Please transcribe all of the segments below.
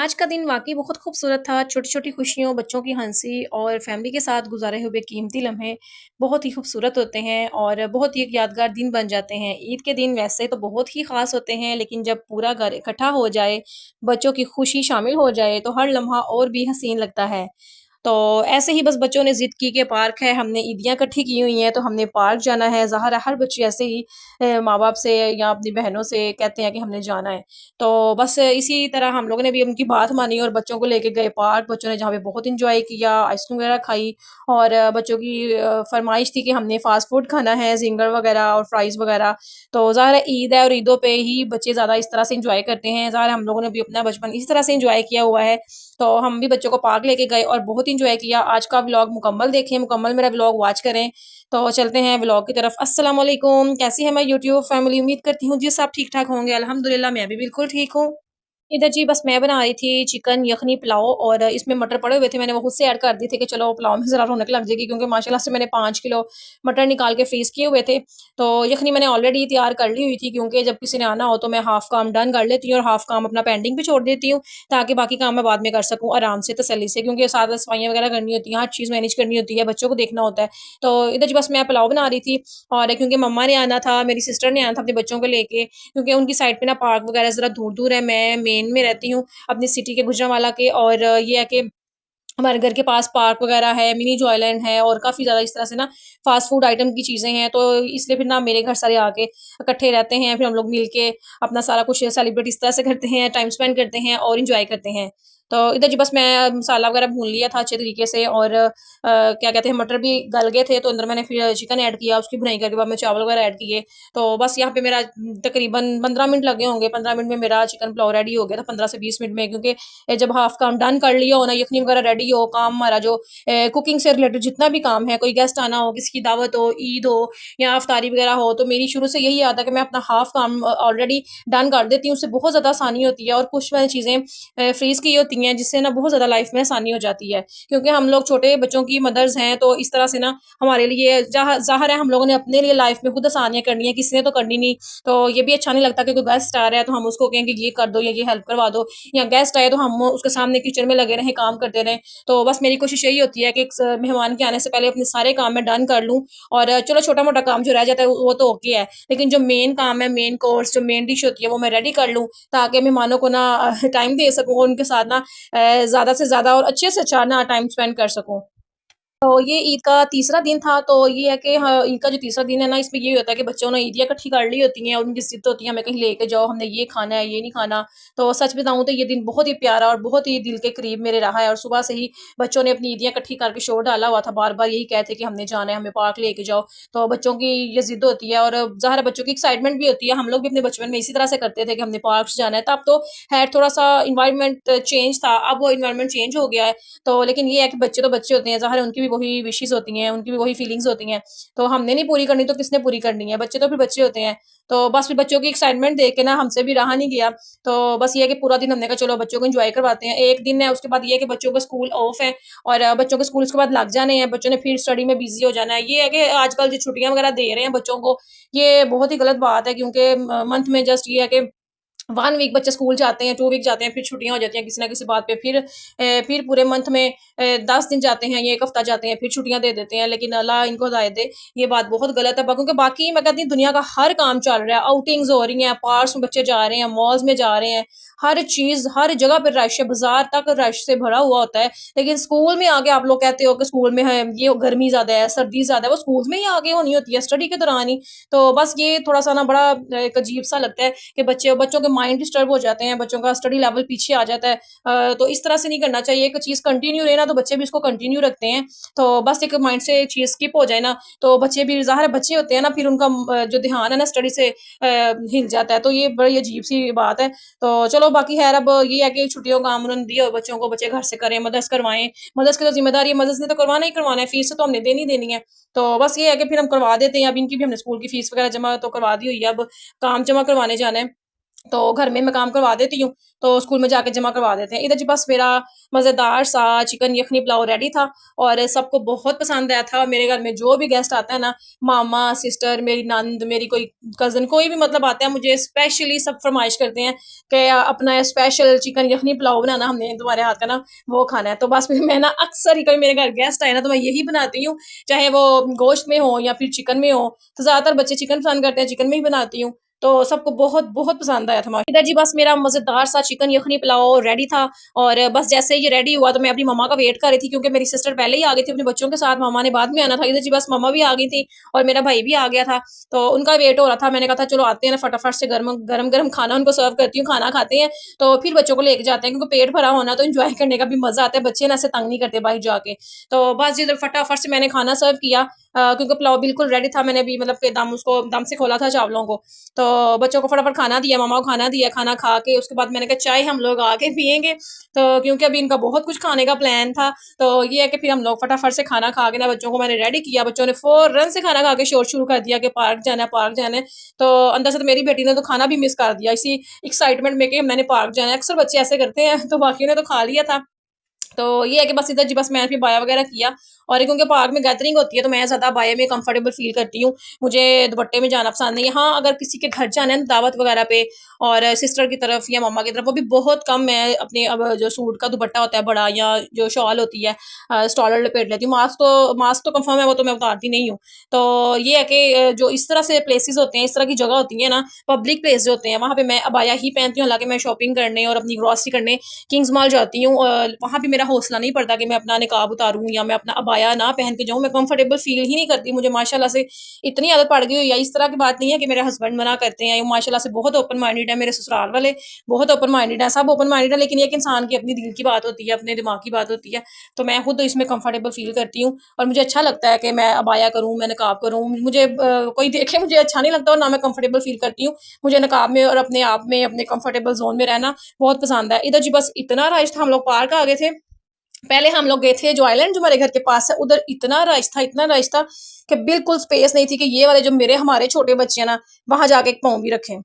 आज का दिन वाक़ई बहुत खूबसूरत था। छोटी-छोटी खुशियों, बच्चों की हँसी और फैमिली के साथ गुज़ारे हुए कीमती लम्हे बहुत ही खूबसूरत होते हैं और बहुत ही एक यादगार दिन बन जाते हैं। ईद के दिन वैसे तो बहुत ही ख़ास होते हैं, लेकिन जब पूरा घर इकट्ठा हो जाए, बच्चों की खुशी शामिल हो जाए, तो हर लम्हा और भी हसीन लगता है। तो ऐसे ही बस बच्चों ने ज़िद की कि पार्क है, हमने ईदियाँ इकट्ठी की हुई हैं, तो हमने पार्क जाना है। ज़ाहिर है हर बच्चे ऐसे ही माँ-बाप से या अपनी बहनों से कहते हैं कि हमने जाना है। तो बस इसी तरह हम लोगों ने भी उनकी बात मानी और बच्चों को लेके गए पार्क। बच्चों ने जहाँ पे बहुत एन्जॉय किया, आइसक्रीम वगैरह खाई और बच्चों की फ़रमाइश थी कि हमने फ़ास्ट फ़ूड खाना है, ज़िंगर वगैरह और फ्राइज़ वगैरह। तो ज़ाहिर है ईद है और ईदों पे ही बच्चे ज़्यादा इस तरह से एन्जॉय करते हैं। ज़ाहिर है हम लोगों ने भी अपना बचपन इसी तरह से एन्जॉय किया हुआ है। तो हम भी बच्चों को पार्क लेके गए और बहुत एन्जॉय किया। आज का व्लॉग मुकम्मल देखें, मुकम्मल मेरा व्लॉग वॉच करें। तो चलते हैं व्लॉग की तरफ। अस्सलाम वालेकुम, कैसी है मैं यूट्यूब फैमिली? उम्मीद करती हूँ जी सब ठीक-ठाक होंगे। अल्हम्दुलिल्लाह मैं भी बिल्कुल ठीक हूँ। इधर जी बस मैं बना रही थी चिकन यखनी पुलाव और इसमें मटर पड़े हुए थे, मैंने वो खुद से ऐड कर दिए थे कि चलो पुलाव में ज़रा रौनक लग जाएगी क्योंकि माशाल्लाह से मैंने 5 किलो मटर निकाल के फ्रीज़ किए हुए थे। तो यखनी मैंने ऑलरेडी तैयार कर ली हुई थी क्योंकि जब किसी ने आना हो तो मैं हाफ़ काम डन कर लेती हूँ और हाफ़ काम अपना पेंडिंग पे छोड़ देती हूँ, ताकि बाकी काम मैं बाद में कर सकूँ आराम से, तसल्ली से क्योंकि साथ सफाइयाँ वगैरह करनी होती हैं, हर चीज़ मैनेज करनी होती है, बच्चों को देखना होता है। तो इधर जी बस मैं पुलाव बना रही थी और क्योंकि मम्मा ने आना था, मेरी सिस्टर ने आना था अपने बच्चों को लेके क्योंकि उनकी साइड पे ना पार्क वगैरह ज़रा दूर-दूर है, मैं मेन में रहती हूँ। अपनी सिटी के गुजरांवाला के और ये है कि हमारे घर के पास पार्क वगैरह है, मिनी जॉयलैंड है और काफ़ी ज़्यादा इस तरह से ना फ़ास्ट फ़ूड आइटम की चीज़ें हैं, तो इसलिए फिर ना मेरे घर सारे आके इकट्ठे रहते हैं, फिर हम लोग मिल के अपना सारा कुछ सेलिब्रेट इस तरह से करते हैं, टाइम स्पेंड करते हैं और एन्जॉय करते हैं। तो इधर जी बस मैं मसाला वगैरह भून लिया था अच्छे तरीके से और क्या कहते हैं मटर भी गल गए थे, तो अंदर मैंने फिर चिकन ऐड किया, उसकी भुनाई करके बाद में चावल वगैरह ऐड किए। तो बस यहाँ पे मेरा तकरीबन 15 मिनट लगे होंगे, 15 मिनट में मेरा चिकन पुलाव रेडी हो गया था, 15 से 20 मिनट में क्योंकि जब हाफ काम डन कर लिया हो ना, यखनी वगैरह रेडी हो, काम हमारा जो कुकिंग से रिलेटेड जितना भी काम है, कोई गेस्ट आना हो, किसी की दावत हो, ईद हो या इफ्तारी वगैरह हो, तो मेरी शुरू से यही आदत है कि मैं अपना हाफ काम ऑलरेडी डन कर देती हूँ, उससे बहुत ज़्यादा आसानी होती है और कुछ मैंने चीज़ें फ्रीज़ की होती हैं, जिससे ना बहुत ज़्यादा लाइफ में आसानी हो जाती है। क्योंकि हम लोग छोटे बच्चों की मदर्स हैं, तो इस तरह से ना हमारे लिए ज़ाहिर है हम लोगों ने अपने लिए लाइफ में खुद आसानियाँ करनी है, किसी ने तो करनी नहीं। तो ये भी अच्छा नहीं लगता कि कोई गेस्ट आ रहा है, तो हम उसको कहें कि ये कर दो या ये हेल्प करवा दो या गेस्ट आए तो हम उसके सामने किचन में लगे रहें, काम करते रहें। तो बस मेरी कोशिश यही होती है कि एक मेहमान के आने से पहले अपने सारे काम मैं डन कर लूँ और चलो छोटा-मोटा काम जो रह जाता है वो तो ओके है। लेकिन जो मेन काम है, मेन कोर्स जो मेन डिश होती है वो मैं रेडी कर लूँ ताकि मेहमानों को ना टाइम दे सकूँ और उनके साथ ना ज़्यादा से ज़्यादा और अच्छे से अच्छा ना टाइम स्पेंड कर सकूँ। तो ये ईद का तीसरा दिन था, तो ये है कि हाँ, ईद का जो तीसरा दिन है ना, इसमें ये होता है कि बच्चों ने ईदियाँ इकट्ठी कर ली होती हैं और उनकी ज़िद होती है, हमें कहीं लेके जाओ, हमने ये खाना है, ये नहीं खाना। तो सच बताऊँ तो ये दिन बहुत ही प्यारा और बहुत ही दिल के करीब मेरे रहा है और सुबह से ही बच्चों ने अपनी ईदियाँ इकट्ठी करके शोर डाला हुआ था, बार-बार यही कहते कि हमने जाना है, हमें पार्क लेके जाओ। तो बच्चों की ये ज़िद होती है और ज़ाहिर है बच्चों की एक्साइटमेंट भी होती है। हम लोग भी अपने बचपन में इसी तरह से करते थे कि हमने पार्क्स जाना है। तब तो खैर थोड़ा-सा एनवायरनमेंट चेंज था, अब वो एनवायरनमेंट चेंज हो गया है। तो लेकिन ये है कि बच्चे तो बच्चे होते हैं, ज़ाहिर है उनकी भी वही विशेज़ होती हैं, उनकी भी वही फीलिंग्स होती हैं। तो हमने नहीं पूरी करनी तो किसने पूरी करनी है? बच्चे तो फिर बच्चे होते हैं। तो बस फिर बच्चों की एक्साइटमेंट देख के ना हमसे भी रहा नहीं गया। तो बस ये है कि पूरा दिन हमने कहा चलो बच्चों को एन्जॉय करवाते हैं। 1 दिन है उसके बाद ये है कि बच्चों का स्कूल ऑफ है और बच्चों के स्कूल उसके बाद लग जाने हैं, बच्चों ने फिर स्टडी में बिज़ी हो जाना है। ये है कि आजकल जो छुट्टियाँ वगैरह दे रहे हैं बच्चों को, ये बहुत ही गलत बात है क्योंकि मंथ में जस्ट ये है कि 1 वीक बच्चे स्कूल जाते हैं, 2 वीक जाते हैं, फिर छुट्टियाँ हो जाती हैं किसी न किसी बात पे, फिर पूरे मंथ में 10 दिन जाते हैं या 1 हफ्ता जाते हैं, फिर छुट्टियाँ दे देते हैं। लेकिन अल्लाह इनको हिदायत दे, ये बात बहुत गलत है क्योंकि बाकी मैं कहती हूँ दुनिया का हर काम चल रहा है, आउटिंग्स हो रही हैं, पार्क्स में बच्चे जा रहे हैं, मॉल्स में जा रहे हैं, हर चीज़, हर जगह पे रश है, बाज़ार तक रश से भरा हुआ होता है। लेकिन स्कूल में आके आप लोग कहते हो कि स्कूल में है, ये गर्मी ज़्यादा है, सर्दी ज़्यादा है, वो स्कूल्स में ही आगे होनी होती है, स्टडी के दौरान ही। तो बस ये थोड़ा-सा ना बड़ा एक अजीब-सा लगता है कि बच्चों के माइंड डिस्टर्ब हो जाते हैं, बच्चों का स्टडी लेवल पीछे आ जाता है। तो इस तरह से नहीं करना चाहिए, एक चीज़ कंटिन्यू रहे ना तो बच्चे भी उसको कंटिन्यू रखते हैं। तो बस एक माइंड से चीज़ स्किप हो जाए ना, तो बच्चे भी ज़ाहिर है बच्चे होते हैं ना फिर उनका जो ध्यान है ना स्टडी से हिल जाता है, तो ये बड़ी अजीब-सी बात है। तो चलो बाकी ख़ैर अब ये है कि छुट्टियों का काम उन्होंने दिया हो बच्चों को, बच्चे घर से करें, मदर्स करवाएँ। मदर्स की तो ज़िम्मेदारी है, मदर्स ने तो करवाना ही करवाना है, फ़ीस तो हमने देनी ही देनी है। तो बस ये है कि फिर हम करवा देते हैं, अब इनकी भी हमने स्कूल की फ़ीस वग़ैरह जमा तो करवा दी हुई है, अब काम जमा करवाने जाना है। तो घर में मैं काम करवा देती हूँ, तो स्कूल में जाके जमा करवा देते हैं। इधर जी बस मेरा मज़ेदार सा चिकन यखनी पुलाव रेडी था और सबको बहुत पसंद आया था। मेरे घर में जो भी गेस्ट आता है ना, मामा, सिस्टर, मेरी नंद, मेरी कोई कज़िन कोई भी मतलब आता है, मुझे स्पेशली सब फ़रमाइश करते हैं कि अपना स्पेशल चिकन यखनी पुलाव बनाना हमने तुम्हारे हाथ का ना, वो खाना है। तो बस फिर मैं ना अक्सर ही कभी मेरे घर गेस्ट आए ना, तो मैं यही बनाती हूँ, चाहे वो गोश्त में हो या फिर चिकन में हो। तो ज़्यादातर बच्चे चिकन पसंद करते हैं, चिकन में ही बनाती हूँ। तो सबको बहुत-बहुत पसंद आया था मा इधर जी बस मेरा मज़ेदार सा चिकन यखनी पुलाव रेडी था और बस जैसे ही ये रेडी हुआ तो मैं अपनी मम्मा का वेट कर रही थी क्योंकि मेरी सिस्टर पहले ही आ गई थी अपने बच्चों के साथ, मम्मा ने बाद में आना था। इधर जी बस मम्मा भी आ गई थी और मेरा भाई भी आ गया था, तो उनका वेट हो रहा था। मैंने कहा था चलो आते हैं ना फटाफट से गरम-गरम खाना उनको सर्व करती हूँ, खाना खाते हैं, तो फिर बच्चों को लेके जाते हैं क्योंकि पेट भरा होना तो एन्जॉय करने का भी मज़ा आता है, बच्चे ना ऐसे तंग नहीं करते बाहर जाके। तो बस जी इधर फटाफट से मैंने खाना सर्व किया क्योंकि पुलाव बिल्कुल रेडी था, मैंने अभी मतलब कि दम से खोला था चावलों को। तो बच्चों को फटाफट खाना दिया, मम्मा को खाना दिया, खाना खा के उसके बाद मैंने कहा चाय हम लोग आके पिएँगे। तो क्योंकि अभी इनका बहुत कुछ खाने का प्लान था, तो ये है कि फिर हम लोग फटाफट से खाना खा के ना बच्चों को मैंने रेडी किया, बच्चों ने फ़ौरन से खाना खा के शोर शुरू कर दिया कि पार्क जाना है, पार्क जाना है। तो अंदर से तो मेरी बेटी ने तो खाना भी मिस कर दिया इसी एक्साइटमेंट में कि मैंने पार्क जाना है। अक्सर बच्चे ऐसे करते हैं, तो बाकियों ने तो खा लिया था। तो ये है कि बस इधर जी बस मैंने फिर बाया वगैरह किया और क्योंकि पार्क में गैदरिंग होती है तो मैं ज़्यादा बाया में कंफर्टेबल फ़ील करती हूँ। मुझे दुपट्टे में जाना पसंद नहीं है। हाँ, अगर किसी के घर जाना है ना दावत वगैरह पे और सिस्टर की तरफ या मम्मा की तरफ वो भी बहुत कम मैं अपने अब जो सूट का दुपट्टा होता है बड़ा या जो शॉल होती है स्टॉलर लपेट लेती हूँ। मास्क तो कन्फर्म है वो तो मैं उतारती नहीं हूँ। तो ये है कि जो इस तरह से प्लेसेस होते हैं, इस तरह की जगह होती है ना, पब्लिक प्लेस जो होते हैं वहाँ पे मैं अबाया ही पहनती हूँ। हालाँकि मैं शॉपिंग करने और अपनी ग्रॉसरी करने किंग्स मॉल जाती हूँ वहाँ भी मेरा हौसला नहीं पड़ता कि मैं अपना निकाब उतारूँ या मैं अपना अबाया ना पहन के जाऊँ, मैं कंफर्टेबल फ़ील ही नहीं करती। मुझे माशाल्लाह से इतनी आदत पड़ गई हुई है, इस तरह की बात नहीं है कि मेरे हस्बैंड मना करते हैं, वो माशाल्लाह से बहुत ओपन माइंडेड है, मेरे ससुराल वाले बहुत ओपन माइंडेड हैं, सब ओपन माइंडेड है, लेकिन एक इंसान की अपनी दिल की बात होती है, अपने दिमाग की बात होती है। तो मैं खुद इसमें कंफर्टेबल फ़ील करती हूँ और मुझे अच्छा लगता है कि मैं अबाया करूँ, मैं निकाब करूँ। मुझे कोई देखे मुझे अच्छा नहीं लगता और ना मैं कंफर्टेबल फ़ील करती हूँ। मुझे नकाब में और अपने आप में, अपने कंफर्टेबल ज़ोन में रहना बहुत पसंद है। इधर जी बस इतना रश था, हम लोग पार्क आ गए थे। पहले हम लोग गए थे जो आइलैंड जो हमारे घर के पास है, उधर इतना रश था कि बिल्कुल स्पेस नहीं थी कि ये वाले जो हमारे छोटे बच्चे हैं ना, वहाँ जाके एक पाँव भी रखें।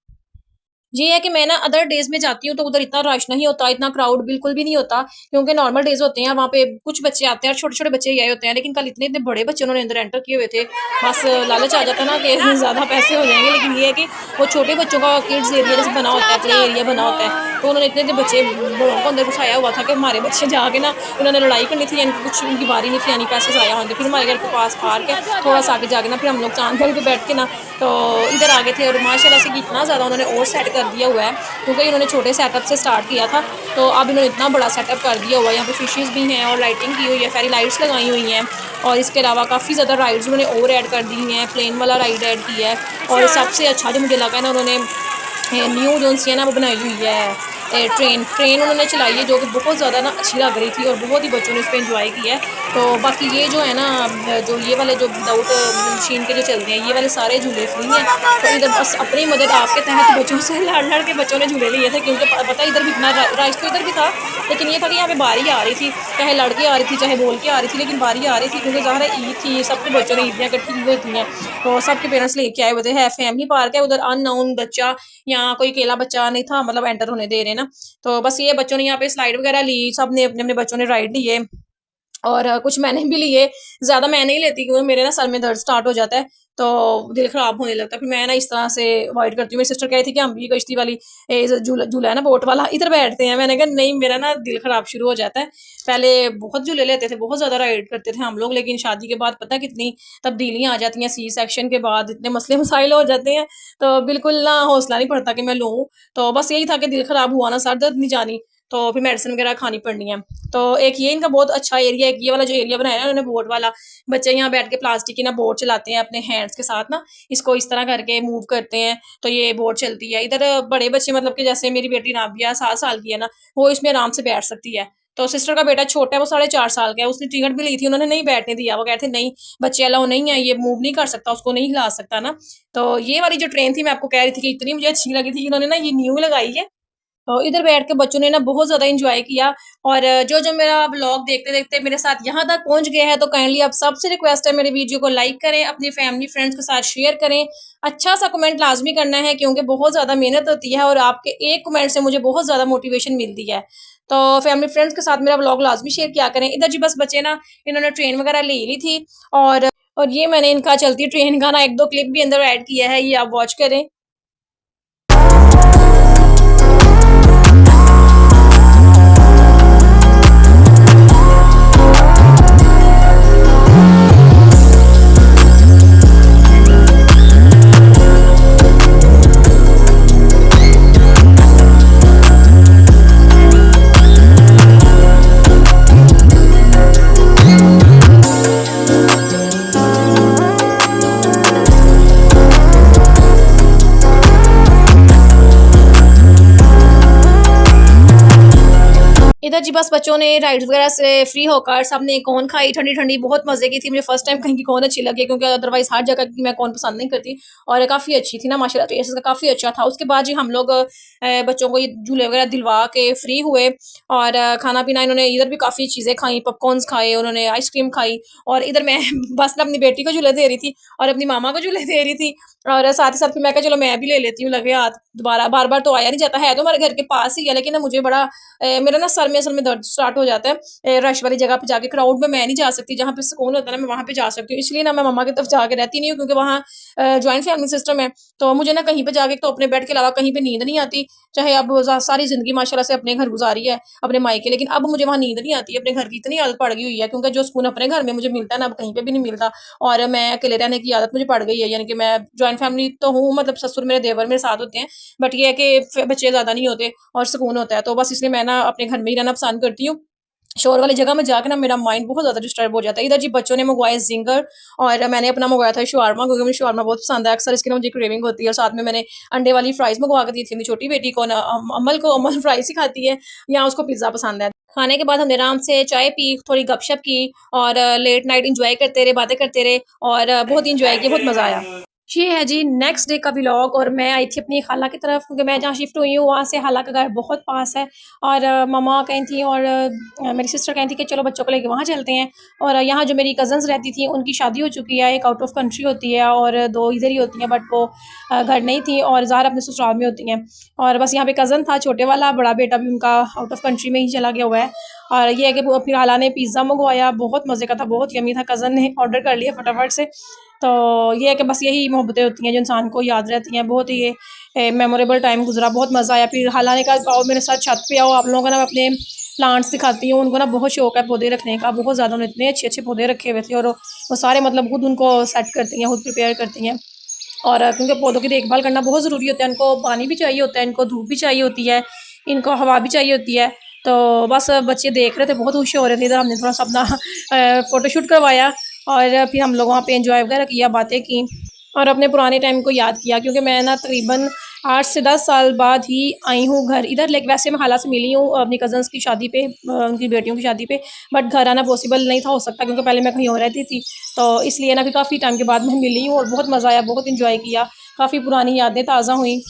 ये है कि मैं ना अदर डेज़ में जाती हूँ तो उधर इतना रश नहीं होता, इतना क्राउड बिल्कुल भी नहीं होता क्योंकि नॉर्मल डेज़ होते हैं, वहाँ पे कुछ बच्चे आते हैं और छोटे-छोटे बच्चे ही आए होते हैं। लेकिन कल इतने-इतने बड़े बच्चे उन्होंने अंदर एंटर किए हुए थे, बस लालच आ जाता है ना कि ज़्यादा पैसे हो जाएँगे। लेकिन ये है कि वो छोटे बच्चों का किड्स एरिया जैसे बना होता है, प्ले एरिया बना होता है, तो उन्होंने इतने-इतने बच्चे बड़ों को अंदर घुसाया हुआ था कि हमारे बच्चे जाके ना उन्होंने लड़ाई करनी थी यानी कि कुछ उनकी बारी नहीं थी यानी पैसे ज़ाया होंगे। फिर हमारे घर के पास पार्क है, थोड़ा-सा आगे जाके ना फिर हम लोग चाँद-घर पे बैठ के ना तो इधर आ गए थे और माशाल्लाह से कि इतना ज़्यादा उन्होंने और सेट कर दिया हुआ है क्योंकि इन्होंने छोटे सेटअप से स्टार्ट किया था, तो अब इन्होंने इतना बड़ा सेटअप कर दिया हुआ है। यहाँ पे फिशेज़ भी हैं और लाइटिंग की हुई है, फेरी लाइट्स लगाई हुई हैं और इसके अलावा काफ़ी ज़्यादा राइड्स उन्होंने और ऐड कर दी हैं, प्लेन वाला राइड ऐड किया है और सबसे अच्छा जो मुझे लगा है ना उन्होंने न्यू जो-सी है ना वो बनाई हुई है ट्रेन ट्रेन उन्होंने चलाई है जो कि बहुत ज़्यादा ना अच्छी लग रही थी और बहुत ही बच्चों ने उसपे एन्जॉय किया है। तो बाकी ये जो है ना जो ये वाले जो विदाउट मशीन के जो चलते हैं, ये वाले सारे झूले फ्री हैं। तो इधर बस अपनी मदद आपके तहत बच्चों से लड़-लड़ के बच्चों ने झूले लिए थे क्योंकि प पता है इधर भी इतना रश तो इधर भी था, लेकिन ये था कि यहाँ पे बारी आ रही थी, चाहे लड़ के आ रही थी, चाहे बोल के आ रही थी, लेकिन बारी आ रही थी क्योंकि ज़ाहिर है ईद थी, सबके बच्चों ने ईदियाँ इकट्ठी की होती हैं, तो सबके पेरेंट्स लेके आए हुए थे। है फैमिली पार्क है, उधर अननोन बच्चा या कोई अकेला बच्चा नहीं था मतलब एंटर होने दे रहे ना। तो बस ये बच्चों ने यहाँ पे स्लाइड वगैरह ली, सबने अपने-अपने बच्चों ने राइड लिए और कुछ मैंने भी लिए, ज़्यादा मैं नहीं लेती क्योंकि मेरे ना सर में दर्द स्टार्ट हो जाता है, तो दिल ख़राब होने लगता है। फिर मैं ना इस तरह से अवॉइड करती हूँ। मेरी सिस्टर कह रही थी कि हम भी कश्ती वाली झूला झूला है ना बोट वाला, इधर बैठते हैं। मैंने कहा नहीं मेरा ना दिल ख़राब शुरू हो जाता है। पहले बहुत झूले लेते थे, बहुत ज़्यादा राइड करते थे हम लोग, लेकिन शादी के बाद पता है कितनी तब्दीलियाँ आ जाती हैं, सी सेक्शन के बाद इतने मसले मसाइल हो जाते हैं, तो बिल्कुल ना हौसला नहीं पड़ता कि मैं लूँ। तो बस यही था कि दिल ख़राब हुआ ना, सर दर्द नहीं जानी, तो फिर मेडिसिन वगैरह खानी पड़नी है। तो एक ये इनका बहुत अच्छा एरिया है, एक ये वाला जो एरिया बनाया है ना उन्होंने बोट वाला, बच्चे यहाँ बैठ के प्लास्टिक की ना बोट चलाते हैं अपने हैंड्स के साथ ना, इसको इस तरह करके मूव करते हैं, तो ये बोट चलती है। इधर बड़े बच्चे मतलब कि जैसे मेरी बेटी नाबिया 7 साल की है ना, वो इसमें आराम से बैठ सकती है। तो सिस्टर का बेटा छोटा है, वो 4.5 साल का है, उसने टिकट भी ली थी, उन्होंने नहीं बैठने दिया, वो कहते नहीं, बच्चे अलाउ नहीं है, ये मूव नहीं कर सकता, उसको नहीं हिला सकता ना। तो ये वाली जो ट्रेन थी मैं आपको कह रही थी कि इतनी मुझे अच्छी लगी थी, इन्होंने ना ये न्यू लगाई है तो इधर बैठ के बच्चों ने ना बहुत ज़्यादा एन्जॉय किया और जो-जो मेरा व्लॉग देखते-देखते मेरे साथ यहाँ तक पहुँच गए हैं, तो काइंडली आप सबसे रिक्वेस्ट है मेरे वीडियो को लाइक करें, अपनी फैमिली फ्रेंड्स के साथ शेयर करें। अच्छा-सा कमेंट लाज़मी करना है क्योंकि बहुत ज़्यादा मेहनत होती है और आपके एक कमेंट से मुझे बहुत ज़्यादा मोटिवेशन मिलती है। तो फैमिली फ्रेंड्स के साथ मेरा व्लॉग लाज़मी शेयर किया करें। इधर जी बस बच्चे ना इन्होंने ट्रेन वगैरह ले ली थी और ये मैंने इनका चलती ट्रेन का ना 1-2 क्लिप भी अंदर ऐड किया है, ये आप वॉच करें। इधर जी बस बच्चों ने राइड्स वगैरह से फ्री होकर सबने कॉर्न खाई ठंडी-ठंडी, बहुत मज़े की थी। मुझे फर्स्ट टाइम कहीं की कॉर्न अच्छी लगी क्योंकि अदरवाइज़ हर जगह की मैं कॉर्न पसंद नहीं करती और काफ़ी अच्छी थी ना माशाल्लाह, टेस्ट इसका काफ़ी अच्छा था। उसके बाद जी हम लोग बच्चों को ये झूले वगैरह दिलवा के फ्री हुए और खाना-पीना इन्होंने इधर भी काफ़ी चीज़ें खाई, पॉपकॉर्न्स खाए, उन्होंने आइसक्रीम खाई और इधर मैं बस ना अपनी बेटी को झूले दे रही थी और अपनी मामा को झूले दे रही थी और साथ ही साथ फिर मैं कहा चलो मैं भी ले लेती हूँ लगे हाथ दोबारा, बार-बार तो आया नहीं जाता है तो हमारे घर के पास ही है लेकिन ना मुझे बड़ा मेरा ना सर में असल में दर्द स्टार्ट हो जाता है। रश वाली जगह पे जाके क्राउड में मैं नहीं जा सकती, जहाँ पे सुकून होता है ना मैं वहाँ पे जा सकती हूँ। इसलिए ना मैं मम्मा की तरफ जाके रहती नहीं हूँ क्योंकि वहाँ जॉइंट फैमिली सिस्टम है, तो मुझे ना कहीं पे जाके तो अपने बेड के अलावा कहीं पे नींद नहीं आती। चाहे अब सारी ज़िंदगी माशाल्लाह से अपने घर गुज़ारी है, अपने मायके, लेकिन अब मुझे वहाँ नींद नहीं आती है। अपने घर की इतनी आदत पड़ गई हुई है क्योंकि जो सुकून अपने घर में मुझे मिलता है ना, अब कहीं पे भी नहीं मिलता और मैं अकेले रहने की आदत मुझे पड़ गई है। यानी कि मैं जॉइंट फैमिली तो हूँ, मतलब ससुर मेरे देवर मेरे साथ होते हैं, बट ये है कि बच्चे ज़्यादा नहीं होते और सुकून होता है, तो बस इसलिए मैं ना अपने घर में ही रहना पसंद करती हूँ। शोर वाली जगह में जाके ना मेरा माइंड बहुत ज़्यादा डिस्टर्ब हो जाता है। इधर जी बच्चों ने मँगवाए ज़िंगर और मैंने अपना मँगवाया था शवारमा क्योंकि मुझे शवारमा बहुत पसंद है। अक्सर इसकी ना मुझे क्रेविंग होती है और साथ में मैंने अंडे वाली फ्राइज़ मँगवा के दी थी अपनी छोटी बेटी को ना अम्मल को। अम्मल फ्राइज़ ही खाती है या उसको पिज़्ज़ा पसंद है। खाने के बाद हमने आराम से चाय पी, थोड़ी गपशप की और लेट नाइट एन्जॉय करते रहे, बातें करते रहे और बहुत एन्जॉय किया, बहुत मज़ा आया। ये है जी नेक्स्ट डे का व्लॉग और मैं आई थी अपनी खाला की तरफ क्योंकि मैं जहाँ शिफ्ट हुई हूँ वहाँ से खाला का घर बहुत पास है और मम्मा कहीं थी और मेरी सिस्टर कहीं थी कि चलो बच्चों को लेके वहाँ चलते हैं और यहाँ जो मेरी कज़न्स रहती थी उनकी शादी हो चुकी है, एक आउट ऑफ कंट्री होती है और 2 इधर ही होती हैं, बट वो घर नहीं थी और ज़ाहिर अपने ससुराल में होती हैं और बस यहाँ पे कज़न था छोटे वाला, बड़ा बेटा भी उनका आउट ऑफ कंट्री में ही चला गया हुआ है और ये है कि वो फिर खाला ने पिज़्ज़ा मंगवाया, बहुत मज़े का था, बहुत यम्मी था। कज़न ने ऑर्डर कर लिया फटाफट से। तो ये है कि बस यही मोहब्बतें होती हैं जो इंसान को याद रहती हैं। बहुत ही ये मेमोरेबल टाइम गुज़रा, बहुत मज़ा आया। फिर खाला ने कहा आओ मेरे साथ छत पे आओ, आप लोगों को ना मैं अपने प्लांट्स दिखाती हूँ। उनको ना बहुत शौक है पौधे रखने का, बहुत ज़्यादा उन्होंने इतने अच्छे-अच्छे पौधे रखे हुए थे और वो सारे मतलब खुद उनको सेट करती हैं, खुद प्रिपेयर करती हैं। और क्योंकि पौधों की देखभाल करना बहुत ज़रूरी होता है, इनको पानी भी चाहिए होता है, इनको धूप भी चाहिए होती है, इनको हवा भी चाहिए होती है। तो बस बच्चे देख रहे थे, बहुत खुश हो रहे थे। इधर हमने थोड़ा-सा अपना फ़ोटोशूट करवाया और फिर हम लोग वहाँ पे एन्जॉय वगैरह किया, बातें की और अपने पुराने टाइम को याद किया क्योंकि मैं ना तकरीबन 8 से 10 साल बाद ही आई हूँ घर इधर। लाइक वैसे मैं खाला से मिली हूँ अपनी कज़न्स की शादी पे, उनकी बेटियों की शादी पे, बट घर आना पॉसिबल नहीं था हो सकता क्योंकि पहले मैं कहीं और रहती थी। तो इसलिए ना फिर काफ़ी टाइम के बाद मैं मिली हूँ और बहुत मज़ा आया, बहुत एन्जॉय किया, काफ़ी पुरानी यादें ताज़ा हुई।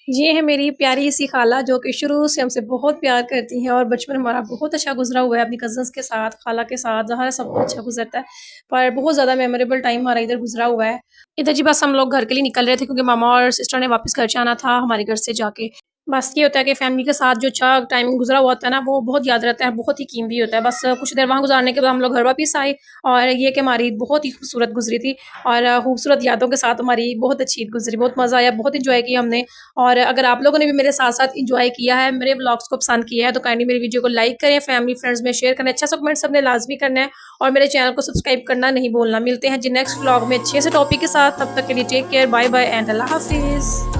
ये है मेरी प्यारी सी खाला जो कि शुरू से हमसे बहुत प्यार करती हैं और बचपन हमारा बहुत अच्छा गुज़रा हुआ है अपनी कज़न्स के साथ, खाला के साथ, ज़ाहिर है सबको अच्छा गुज़रता है। पर बहुत ज़्यादा मेमोरेबल टाइम हमारा इधर गुज़रा हुआ है। इधर जी बस हम लोग घर के लिए निकल रहे थे क्योंकि मामा और सिस्टर ने वापस घर जाना था हमारे घर से जाके। बस ये होता है कि फैमिली के साथ जो अच्छा टाइम गुज़रा हुआ होता है ना, वो बहुत याद रहता है, बहुत ही कीमती होता है। बस कुछ देर वहाँ गुज़ारने के बाद हम लोग घर वापस आए और ये कि हमारी ईद बहुत ही खूबसूरत गुज़री थी और खूबसूरत यादों के साथ हमारी बहुत अच्छी ईद गुज़री, बहुत मज़ा आया, बहुत एन्जॉय किया हमने। और अगर आप लोगों ने भी मेरे साथ-साथ एन्जॉय किया है, मेरे व्लॉग्स को पसंद किया है, तो काइंडली मेरी वीडियो को लाइक करें, फैमिली फ्रेंड्स में शेयर करें, अच्छा सा कमेंट सबने लाज़मी करना है और मेरे चैनल को सब्सक्राइब करना नहीं भूलना। मिलते हैं जी नेक्स्ट व्लॉग में अच्छे से टॉपिक के साथ, तब तक के लिए take care, bye bye and Allah हाफ़िज़।